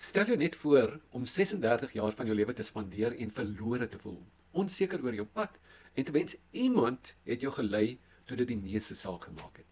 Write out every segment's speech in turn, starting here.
Stel jou net voor om 36 jaar van jou lewe te spandeer en verlore te voel, onseker oor jou pad en te wens iemand het jou gelei toe dit die meeste saak gemaak het.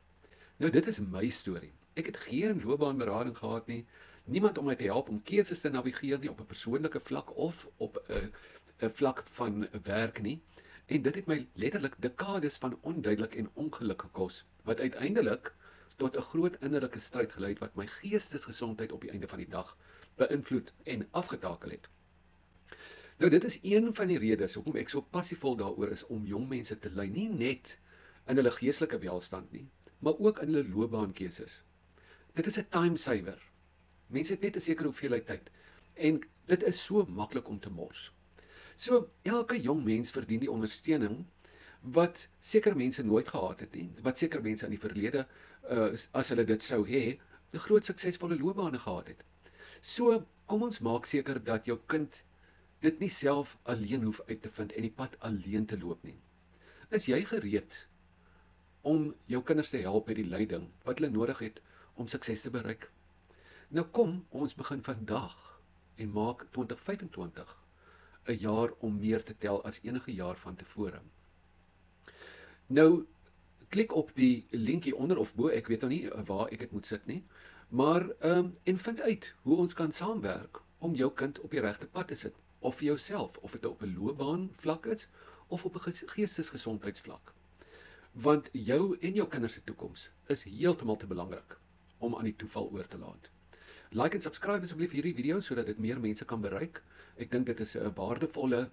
Nou dit is my storie. Ek het geen loopbaanberading gehad nie, niemand om my te help om keuses te navigeer nie op 'n persoonlike vlak of op 'n vlak van werk nie. En dit het my letterlik dekades van onduidelik en ongeluk gekos, wat uiteindelik tot 'n groot innerlike stryd gelei het wat my geestesgesondheid op die einde van die dag beïnvloed en afgetakel het. Nou dit is een van die redes hoekom ek so passievol daaroor is om jong mense te lei, nie net in hulle geestelike welstand nie, maar ook in hulle loopbaankeuses. Dit is 'n time saver. Mense het net 'n sekere hoeveelheid tyd en dit is so maklik om te mors. So elke jong mens verdien die ondersteuning wat sekere mense nooit gehad het nie, wat sekere mense in die verlede as hulle dit sou hê, 'n groot suksesvolle loopbane gehad het. So kom ons maak seker dat jou kind dit nie self alleen hoef uit te vind en die pad alleen te loop nie. Is jy gereed om jou kinders te help met die leiding wat hulle nodig het om sukses te bereik? Nou kom ons begin vandag en maak 2025 'n jaar om meer te tel as enige jaar van tevore. Nou klik op die link hier onder of bo, ek weet nou nie waar ek dit moet sit nie, maar en vind uit hoe ons kan saamwerk om jou kind op die regte pad te sit, of vir jouself, of dit op 'n loopbaan vlak is of op 'n geestesgesondheidsvlak. Want jou en jou kinders se toekoms is heeltemal te belangrik om aan die toeval oor te laat. Like en subscribe asseblief hierdie video sodat dit meer mense kan bereik. Ek dink dit is 'n waardevolle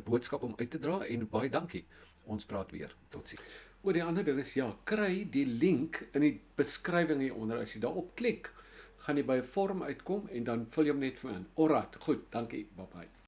boodskap om uit te dra en baie dankie. Ons praat weer. Totsiens. Oor die ander ding is ja, kry die link in die beskrywing hieronder. As jy daarop klik, gaan jy by 'n vorm uitkom en dan vul jy hom net vir in. Alright, goed, dankie. Bye bye.